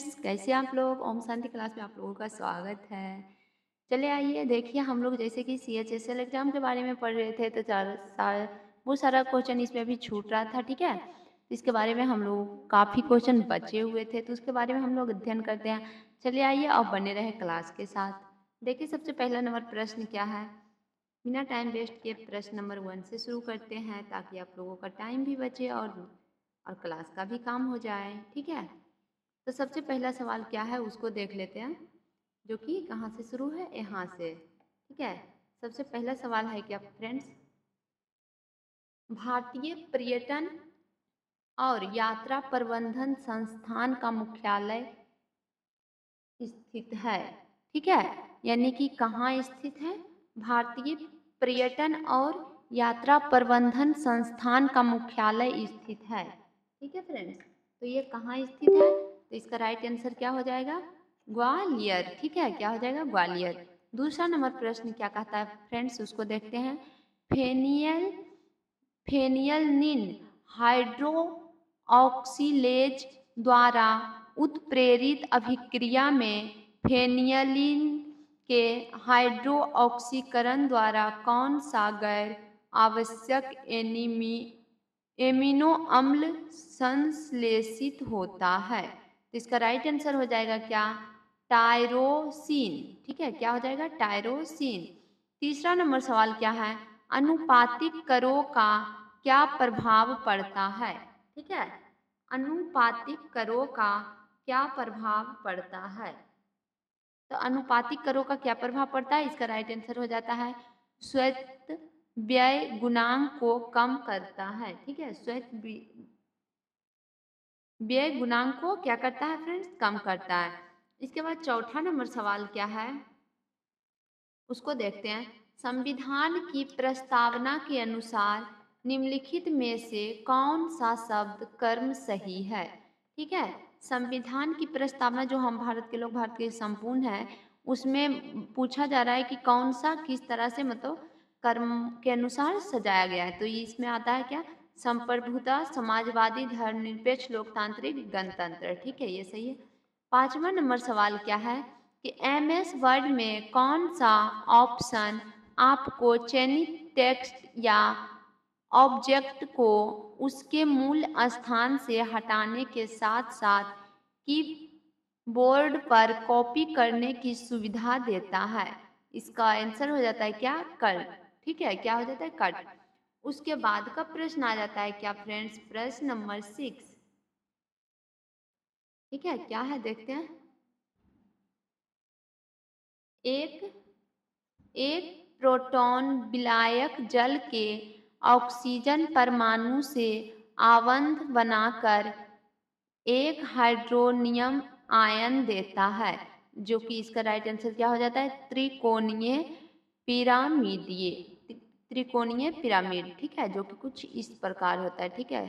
Friends, कैसे आप लोग? ओम शांति क्लास में आप लोगों का स्वागत है। चलिए आइए देखिए, हम लोग जैसे कि CHSL एग्ज़ाम के बारे में पढ़ रहे थे तो बहुत सारा क्वेश्चन इसमें भी छूट रहा था, ठीक है। तो इसके बारे में हम लोग काफ़ी क्वेश्चन बचे हुए थे तो उसके बारे में हम लोग अध्ययन करते हैं। चलिए आइए और बने रहें क्लास के साथ। देखिए सबसे पहला नंबर प्रश्न क्या है। बिना टाइम वेस्ट किए प्रश्न नंबर 1 से शुरू करते हैं ताकि आप लोगों का टाइम भी बचे और क्लास का भी काम हो जाए, ठीक है। तो सबसे पहला सवाल क्या है उसको देख लेते हैं, जो कि कहाँ से शुरू है, यहाँ से, ठीक है। सबसे पहला सवाल है क्या फ्रेंड्स, भारतीय पर्यटन और यात्रा प्रबंधन संस्थान का मुख्यालय स्थित है, ठीक है। यानी कि कहाँ स्थित है, भारतीय पर्यटन और यात्रा प्रबंधन संस्थान का मुख्यालय स्थित है, ठीक है फ्रेंड्स। तो ये कहाँ स्थित है, तो इसका राइट आंसर क्या हो जाएगा, ग्वालियर, ठीक है। क्या हो जाएगा, ग्वालियर। दूसरा नंबर प्रश्न क्या कहता है फ्रेंड्स, उसको देखते हैं। फेनियल फेनियलनिन हाइड्रो ऑक्सीलेज द्वारा उत्प्रेरित अभिक्रिया में फेनियलिन के हाइड्रो ऑक्सीकरण द्वारा कौन सा गैर आवश्यक एमिनो अम्ल संश्लेषित होता है। तो इसका राइट आंसर हो जाएगा क्या, टायरोसिन, ठीक है। क्या हो जाएगा, टायरोसिन। तीसरा नंबर सवाल क्या है, अनुपातिक करों का क्या प्रभाव पड़ता है, ठीक है। अनुपातिक करों का क्या प्रभाव पड़ता है। तो अनुपातिक करों का क्या प्रभाव पड़ता है, इसका राइट आंसर हो जाता है श्वेत व्यय गुणांक को कम करता है, ठीक है। श्वेत व्यय गुणांक को क्या करता है फ्रेंड्स, कम करता है। इसके बाद चौथा नंबर सवाल क्या है उसको देखते हैं। संविधान की प्रस्तावना के अनुसार निम्नलिखित में से कौन सा शब्द कर्म सही है, ठीक है। संविधान की प्रस्तावना जो हम भारत के लोग, भारत के संपूर्ण है, उसमें पूछा जा रहा है कि कौन सा किस तरह से मतलब कर्म के अनुसार सजाया गया है। तो इसमें आता है क्या, संप्रभुता, समाजवादी, धर्मनिरपेक्ष, लोकतांत्रिक, गणतंत्र, ठीक है, ये सही है। पांचवा नंबर सवाल क्या है कि MS वर्ड में कौन सा ऑप्शन आपको चयनित टेक्स्ट या ऑब्जेक्ट को उसके मूल स्थान से हटाने के साथ साथ कीबोर्ड पर कॉपी करने की सुविधा देता है। इसका आंसर हो जाता है क्या, कट, ठीक है। क्या हो जाता है, कट। उसके बाद का प्रश्न आ जाता है क्या फ्रेंड्स, प्रश्न नंबर 6, ठीक है। क्या है देखते हैं। एक एक प्रोटॉन विलायक जल के ऑक्सीजन परमाणु से आबंध बनाकर एक हाइड्रोनियम आयन देता है, जो कि इसका राइट आंसर क्या हो जाता है, त्रिकोणीय पिरामिडीय, त्रिकोणीय पिरामिड, ठीक है, जो कि कुछ इस प्रकार होता है, ठीक है,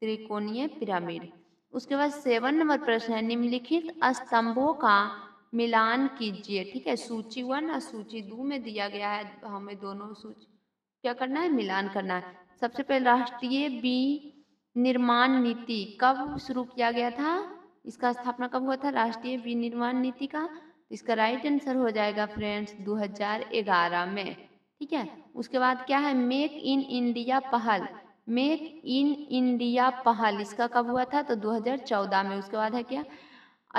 त्रिकोणीय पिरामिड। उसके बाद 7 नंबर प्रश्न है, निम्नलिखित स्तंभों का मिलान कीजिए, ठीक है। सूची 1 और सूची 2 में दिया गया है, हमें दोनों सूची क्या करना है, मिलान करना है। सबसे पहले राष्ट्रीय विनिर्माण नीति कब शुरू किया गया था, इसका स्थापना कब हुआ था, राष्ट्रीय विनिर्माण नीति का। इसका राइट आंसर हो जाएगा फ्रेंड्स 2011 में, ठीक है। उसके बाद क्या है, मेक इन इंडिया पहल, मेक इन इंडिया पहल इसका कब हुआ था, तो 2014 में। उसके बाद है क्या,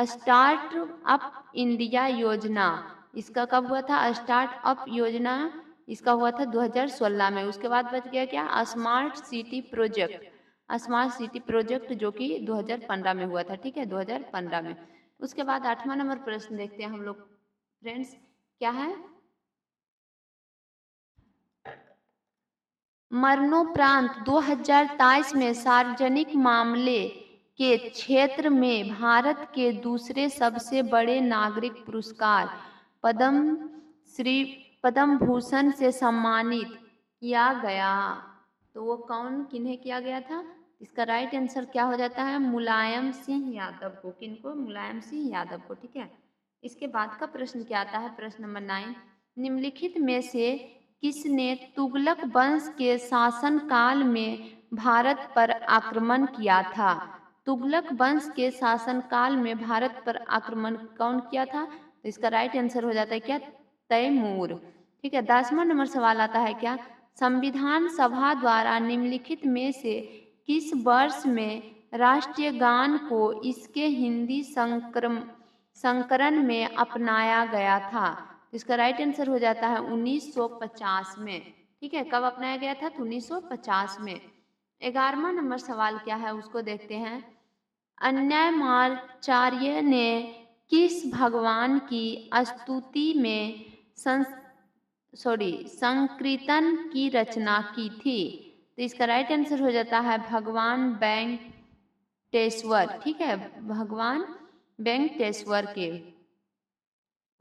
स्टार्ट अप इंडिया योजना, इसका कब हुआ था, स्टार्ट अप योजना, इसका हुआ था 2016 में। उसके बाद बच गया क्या, smart city project, smart city project जो कि 2015 में हुआ था, ठीक है, 2015 में। उसके बाद 8वां नंबर प्रश्न देखते हैं हम लोग फ्रेंड्स, क्या है, मरणोपरांत 2023 में सार्वजनिक मामले के क्षेत्र में भारत के दूसरे सबसे बड़े नागरिक पुरस्कार पद्म श्री पद्म भूषण से सम्मानित किया गया। तो वो कौन, किन्हें किया गया था, इसका राइट आंसर क्या हो जाता है, मुलायम सिंह यादव को। किनको, मुलायम सिंह यादव को, ठीक है। इसके बाद का प्रश्न क्या आता है, प्रश्न नंबर 9, निम्नलिखित में से किसने तुगलक वंश के शासनकाल में भारत पर आक्रमण किया था। तुगलक वंश के शासनकाल में भारत पर आक्रमण कौन किया था? तो इसका राइट आंसर हो जाता है क्या? तैमूर। ठीक है, 10वां नंबर सवाल आता है क्या? संविधान सभा द्वारा निम्नलिखित में से किस वर्ष में राष्ट्रीय गान को इसके हिंदी संस्करण में अपनाया गया था? तो इसका राइट आंसर हो जाता है 1950 में। ठीक है, कब अपनाया गया था? तो 1950 में। 11वां नंबर सवाल क्या है उसको देखते हैं। अन्यायमाचार्य ने किस भगवान की स्तुति में संकीर्तन की रचना की थी? तो इसका राइट आंसर हो जाता है भगवान वेंकटेश्वर। ठीक है, भगवान वेंकटेश्वर के।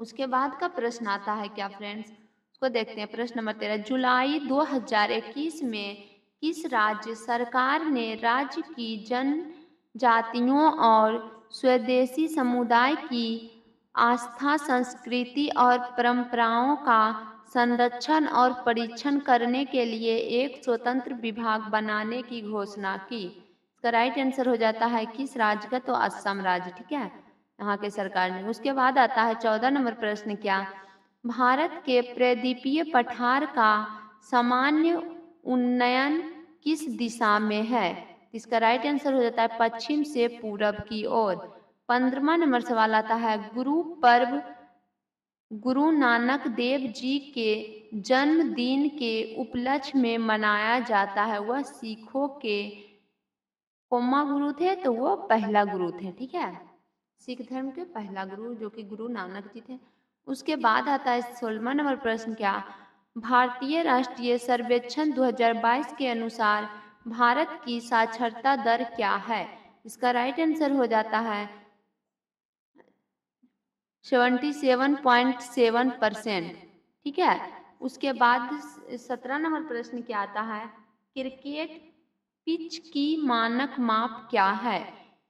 उसके बाद का प्रश्न आता है क्या फ्रेंड्स, उसको देखते हैं। प्रश्न नंबर 13, जुलाई 2021 में किस राज्य सरकार ने राज्य की जनजातियों और स्वदेशी समुदाय की आस्था, संस्कृति और परंपराओं का संरक्षण और परीक्षण करने के लिए एक स्वतंत्र विभाग बनाने की घोषणा की? इसका राइट आंसर हो जाता है किस राज्य का? तो असम राज्य। ठीक है, यहाँ के सरकार ने। उसके बाद आता है 14 नंबर प्रश्न क्या? भारत के प्रदीपीय पठार का सामान्य उन्नयन किस दिशा में है? इसका राइट आंसर हो जाता है पश्चिम से पूरब की ओर। 15वां नंबर सवाल आता है गुरु पर्व गुरु नानक देव जी के जन्मदिन के उपलक्ष्य में मनाया जाता है। वह सिखों के कौमा गुरु थे? तो वो पहला गुरु थे। ठीक है, सिख धर्म के पहला गुरु जो कि गुरु नानक जी थे। उसके बाद आता है 16वां नंबर प्रश्न क्या? भारतीय राष्ट्रीय सर्वेक्षण 2022 के अनुसार भारत की साक्षरता दर क्या है? इसका राइट आंसर हो जाता है 77.7%। ठीक है, उसके बाद 17 नंबर प्रश्न क्या आता है? क्रिकेट पिच की मानक माप क्या है?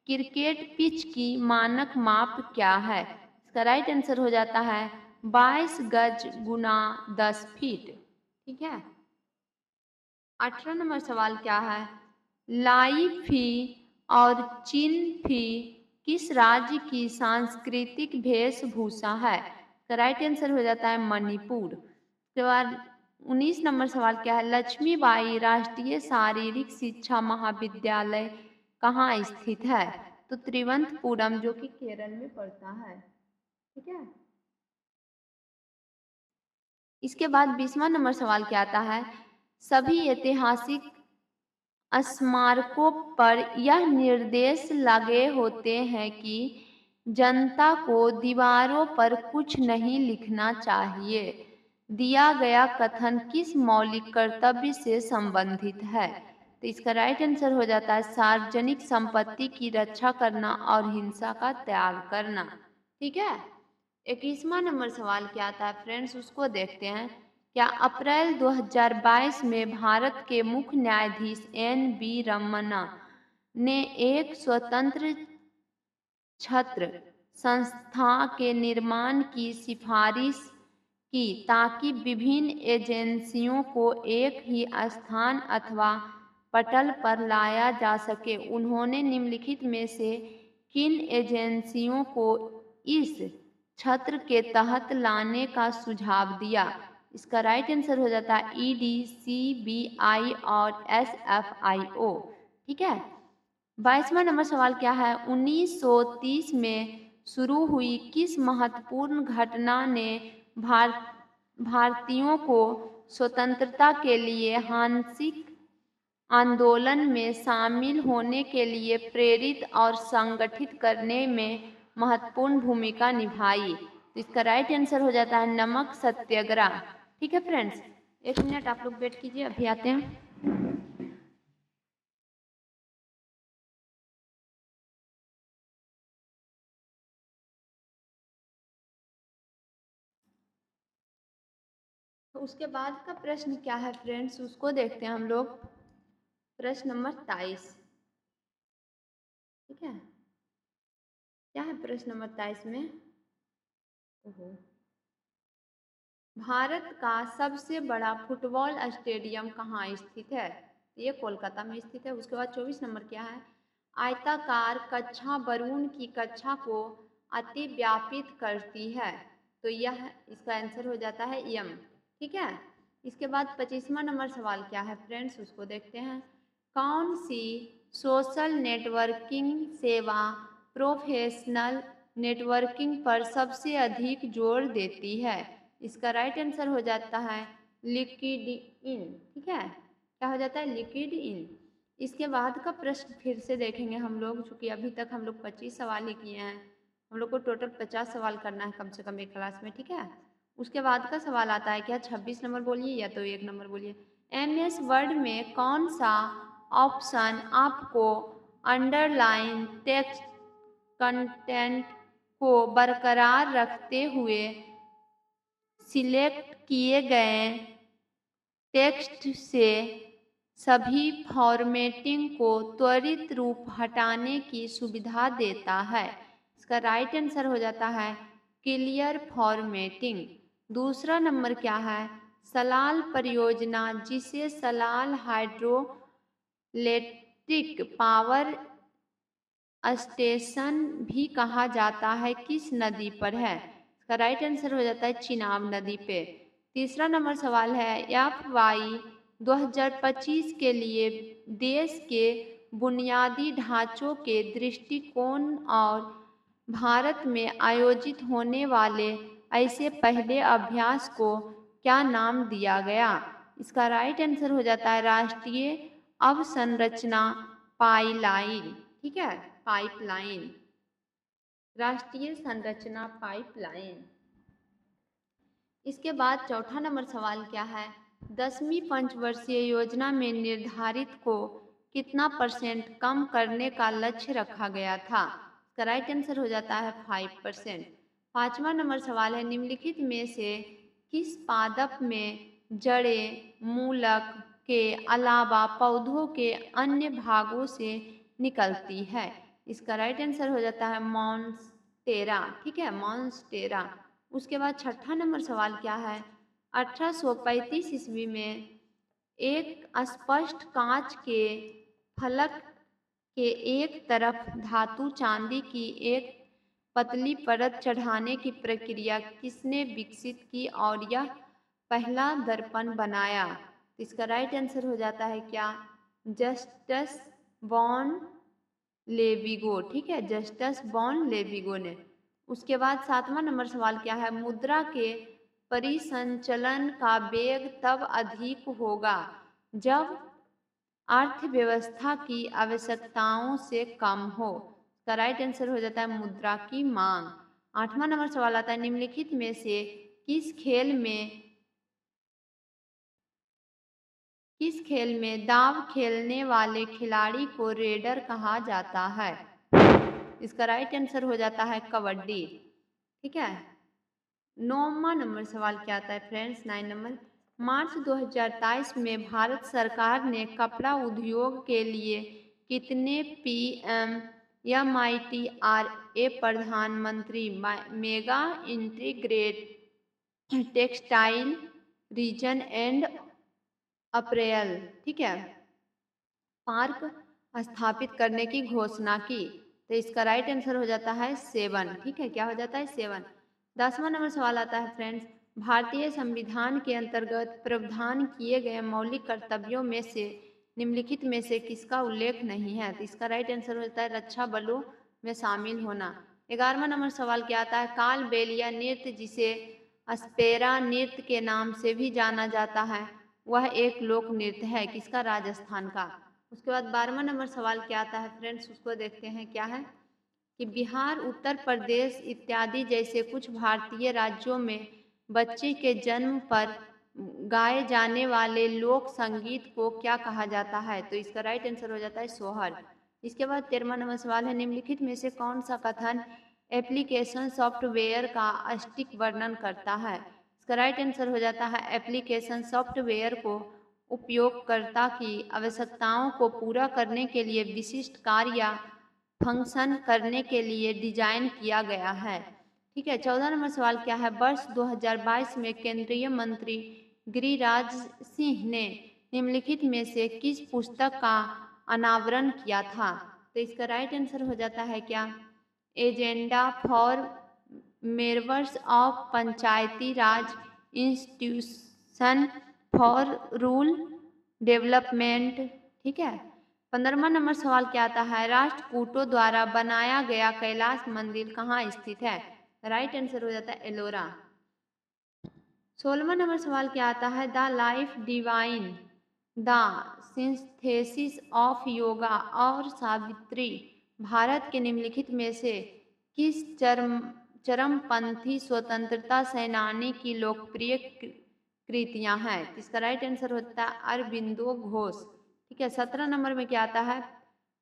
क्रिकेट पिच की मानक माप क्या है? इसका राइट आंसर हो जाता है 22 गज गुना 10 फीट। ठीक है, 18 नंबर सवाल क्या है? लाई फी और चिन फी किस राज्य की सांस्कृतिक वेशभूषा है? इसका राइट आंसर हो जाता है मणिपुर। उसके बाद 19 नंबर सवाल क्या है? लक्ष्मीबाई राष्ट्रीय शारीरिक शिक्षा महाविद्यालय कहाँ स्थित है? तो त्रिवंतपुरम जो कि केरल में पड़ता है। ठीक है, इसके बाद 20वां नंबर सवाल क्या आता है? सभी ऐतिहासिक स्मारकों पर यह निर्देश लगे होते हैं कि जनता को दीवारों पर कुछ नहीं लिखना चाहिए। दिया गया कथन किस मौलिक कर्तव्य से संबंधित है? तो इसका राइट आंसर हो जाता है सार्वजनिक संपत्ति की रक्षा करना और हिंसा का त्याग करना। ठीक है, 21वां नंबर सवाल क्या आता है फ्रेंड्स, उसको देखते हैं। क्या अप्रैल 2022 में भारत के मुख्य न्यायाधीश एन.वी. रमन्ना ने एक स्वतंत्र छत्र संस्था के निर्माण की सिफारिश की ताकि विभिन्न एजेंसियों को एक ही स्थान अथवा पटल पर लाया जा सके? उन्होंने निम्नलिखित में से किन एजेंसियों को इस छत्र के तहत लाने का सुझाव दिया? इसका राइट आंसर हो जाता है ईडी, सीबीआई और एसएफआईओ। ठीक है, 22वां नंबर सवाल क्या है? 1930 में शुरू हुई किस महत्वपूर्ण घटना ने भारतीयों को स्वतंत्रता के लिए हांसिक आंदोलन में शामिल होने के लिए प्रेरित और संगठित करने में महत्वपूर्ण भूमिका निभाई? तो इसका राइट आंसर हो जाता है नमक सत्याग्रह। ठीक है फ्रेंड्स, 1 मिनट आप लोग वेट कीजिए, अभी आते हैं। तो उसके बाद का प्रश्न क्या है फ्रेंड्स, उसको देखते हैं हम लोग। प्रश्न नंबर 23। ठीक है, क्या है प्रश्न नंबर 23 में? ओहो, भारत का सबसे बड़ा फुटबॉल स्टेडियम कहाँ स्थित है? ये कोलकाता में स्थित है। उसके बाद 24 नंबर क्या है? आयताकार कक्षा वरुण की कक्षा को अतिव्यापित करती है। तो यह इसका आंसर हो जाता है यम। ठीक है, इसके बाद 25वां नंबर सवाल क्या है फ्रेंड्स, उसको देखते हैं। कौन सी सोशल नेटवर्किंग सेवा प्रोफेशनल नेटवर्किंग पर सबसे अधिक जोर देती है? इसका राइट आंसर हो जाता है लिंक्डइन। ठीक है, क्या हो जाता है? लिंक्डइन। इसके बाद का प्रश्न फिर से देखेंगे हम लोग, चूँकि अभी तक हम लोग 25 सवाल ही किए हैं, हम लोग को टोटल 50 सवाल करना है कम से कम एक क्लास में। ठीक है, उसके बाद का सवाल आता है क्या 26 नंबर बोलिए या तो 1 नंबर बोलिए। MS वर्ड में कौन सा ऑप्शन आपको अंडरलाइन टेक्स्ट कंटेंट को बरकरार रखते हुए सिलेक्ट किए गए टेक्स्ट से सभी फॉर्मेटिंग को त्वरित रूप हटाने की सुविधा देता है? इसका राइट आंसर हो जाता है क्लियर फॉर्मेटिंग। दूसरा नंबर क्या है? सलाल परियोजना, जिसे सलाल हाइड्रोइलेक्ट्रिक पावर स्टेशन भी कहा जाता है, किस नदी पर है? इसका राइट आंसर हो जाता है चिनाब नदी पे। तीसरा नंबर सवाल है FY 2025 के लिए देश के बुनियादी ढांचों के दृष्टिकोण और भारत में आयोजित होने वाले ऐसे पहले अभ्यास को क्या नाम दिया गया? इसका राइट आंसर हो जाता है राष्ट्रीय अवसंरचना पाइपलाइन। ठीक है, पाइपलाइन, राष्ट्रीय संरचना पाइपलाइन। इसके बाद चौथा नंबर सवाल क्या है? 10वीं पंचवर्षीय योजना में निर्धारित को कितना % कम करने का लक्ष्य रखा गया था? इसका राइट आंसर हो जाता है 5%। पांचवा नंबर सवाल है निम्नलिखित में से किस पादप में जड़ें मूलक के अलावा पौधों के अन्य भागों से निकलती है? इसका राइट आंसर हो जाता है मॉन्स्टेरा। ठीक है, मॉन्स्टेरा। उसके बाद छठा नंबर सवाल क्या है? 1835 ईस्वी में एक अस्पष्ट कांच के फलक के एक तरफ धातु चांदी की एक पतली परत चढ़ाने की प्रक्रिया किसने विकसित की और यह पहला दर्पण बनाया? इसका राइट आंसर हो जाता है क्या? जस्टस बॉन लेविगो। ठीक है, जस्टस बॉन लेविगो ने। उसके बाद 7वां नंबर सवाल क्या है? मुद्रा के परिसंचलन का वेग तब अधिक होगा जब अर्थव्यवस्था की आवश्यकताओं से कम हो। इसका राइट आंसर हो जाता है मुद्रा की मांग। 8वां नंबर सवाल आता है निम्नलिखित में से किस खेल में दाव खेलने वाले खिलाड़ी को रेडर कहा जाता है? इसका राइट आंसर हो जाता है कबड्डी। ठीक है, 9वां नंबर सवाल क्या आता है फ्रेंड्स? 9 नंबर, मार्च 2023 में भारत सरकार ने कपड़ा उद्योग के लिए कितने PMMITRA प्रधानमंत्री mega integrate textile reason and April, ठीक है, पार्क स्थापित करने की घोषणा की? तो इसका राइट आंसर हो जाता है 7। ठीक है, क्या हो जाता है? 7। 10वां नंबर सवाल आता है फ्रेंड्स, भारतीय संविधान के अंतर्गत प्रावधान किए गए मौलिक कर्तव्यों में से निम्नलिखित में से किसका उल्लेख नहीं है? तो इसका राइट आंसर हो जाता है रक्षा बलों में शामिल होना। 11वां नंबर सवाल क्या आता है? कालबेलिया नृत्य, जिसे स्पेरा नृत्य के नाम से भी जाना जाता है, वह एक लोक नृत्य है किसका? राजस्थान का। उसके बाद 12वां नंबर सवाल क्या आता है फ्रेंड्स, उसको देखते हैं क्या है कि बिहार, उत्तर प्रदेश इत्यादि जैसे कुछ भारतीय राज्यों में बच्चे के जन्म पर गाए जाने वाले लोक संगीत को क्या कहा जाता है? तो इसका राइट आंसर हो जाता है सोहर। इसके बाद 13वां नंबर सवाल है निम्नलिखित में से कौन सा कथन एप्लीकेशन सॉफ्टवेयर का सटीक वर्णन करता है? इसका राइट आंसर हो जाता है एप्लीकेशन सॉफ्टवेयर को उपयोगकर्ता की आवश्यकताओं को पूरा करने के लिए विशिष्ट कार्य या फंक्शन करने के लिए डिजाइन किया गया है। ठीक है, 14 नंबर सवाल क्या है? वर्ष 2022 में केंद्रीय मंत्री गिरिराज सिंह ने निम्नलिखित में से किस पुस्तक का अनावरण किया था? तो इसका राइट आंसर हो जाता है क्या, agenda for members of Panchayati Raj institution for rural development. ठीक है। 15वां नंबर सवाल क्या आता है, राष्ट्रकूटों द्वारा बनाया गया कैलाश मंदिर कहाँ स्थित है। राइट आंसर हो जाता है एलोरा। 16वां नंबर सवाल क्या आता है, the life divine the synthesis of yoga और सावित्री भारत के निम्नलिखित में से किस चरमपंथी स्वतंत्रता सेनानी की लोकप्रिय कृतियां हैं। इसका राइट आंसर होता है अरबिंदो घोष। ठीक है। 17 नंबर में क्या आता है,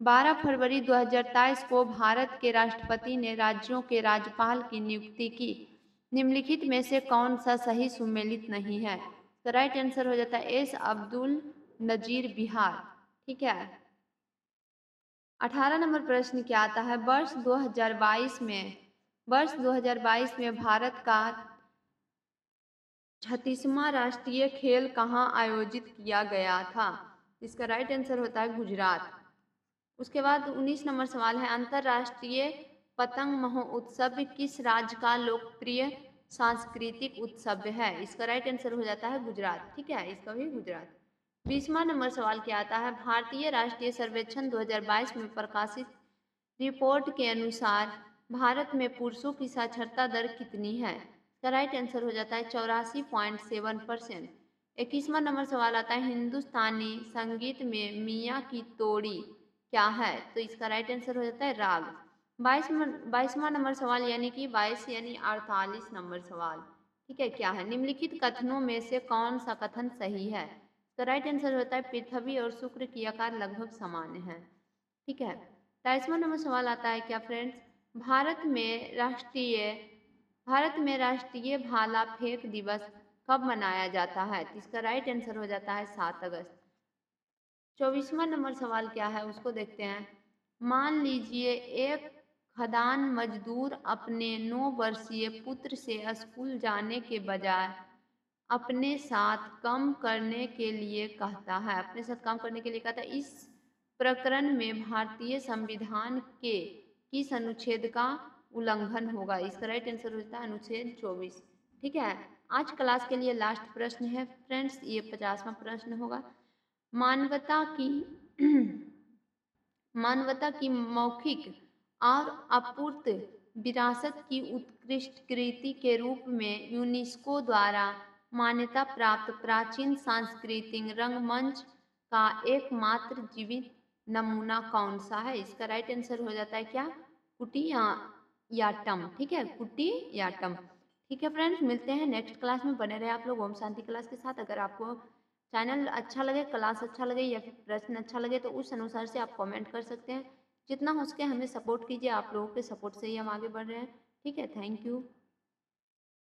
12 फरवरी 2023 को भारत के राष्ट्रपति ने राज्यों के राज्यपाल की नियुक्ति की, निम्नलिखित में से कौन सा सही सुमेलित नहीं है। तो राइट आंसर हो जाता है एस अब्दुल नजीर बिहार। ठीक है। 18 नंबर प्रश्न क्या आता है, वर्ष 2022 में भारत का 36वां राष्ट्रीय खेल कहाँ आयोजित किया गया था। इसका राइट आंसर होता है गुजरात। उसके बाद 19 नंबर सवाल है, अंतर्राष्ट्रीय पतंग महोत्सव किस राज्य का लोकप्रिय सांस्कृतिक उत्सव है। इसका राइट आंसर हो जाता है गुजरात। ठीक है, इसका भी गुजरात। 20वां नंबर सवाल क्या आता है, भारतीय राष्ट्रीय सर्वेक्षण 2022 में प्रकाशित रिपोर्ट के अनुसार भारत में पुरुषों की साक्षरता दर कितनी है। इसका राइट आंसर हो जाता है 84.7%। 21वां नंबर सवाल आता है, हिंदुस्तानी संगीत में मियाँ की तोड़ी क्या है। तो इसका राइट आंसर हो जाता है राग। 22वां नंबर सवाल यानी कि 22 यानी 48 नंबर सवाल। ठीक है, क्या है, निम्नलिखित कथनों में से कौन सा कथन सही है। तो राइट आंसर होता है पृथ्वी और शुक्र की आकार लगभग समान है। ठीक है। 23वां नंबर सवाल आता है क्या फ्रेंड्स, भारत में राष्ट्रीय भाला फेंक दिवस कब मनाया जाता है। तो इसका राइट आंसर हो जाता है 7 अगस्त। 24वां नंबर सवाल क्या है उसको देखते हैं। मान लीजिए एक खदान मजदूर अपने 9 वर्षीय पुत्र से स्कूल जाने के बजाय अपने साथ काम करने के लिए कहता है। इस प्रकरण में भारतीय संविधान के किस अनुच्छेद का उल्लंघन होगा। इसका राइट आंसर होता है अनुच्छेद 24। ठीक है। आज क्लास के लिए लास्ट प्रश्न है फ्रेंड्स, ये 50वां प्रश्न होगा। मानवता की मौखिक और अपूर्त विरासत की उत्कृष्ट कृति के रूप में यूनेस्को द्वारा मान्यता प्राप्त प्राचीन सांस्कृतिक रंगमंच का एकमात्र जीवित नमूना कौन सा है। इसका राइट आंसर हो जाता है क्या, कुटियाट्टम। ठीक है, कुटियाट्टम। ठीक है फ्रेंड्स, मिलते हैं नेक्स्ट क्लास में। बने रहे आप लोग ओम शांति क्लास के साथ। अगर आपको चैनल अच्छा लगे, क्लास अच्छा लगे या फिर प्रश्न अच्छा लगे तो उस अनुसार से आप कमेंट कर सकते हैं। जितना हो सके हमें सपोर्ट कीजिए, आप लोगों के सपोर्ट से ही हम आगे बढ़ रहे हैं। ठीक है, थैंक यू।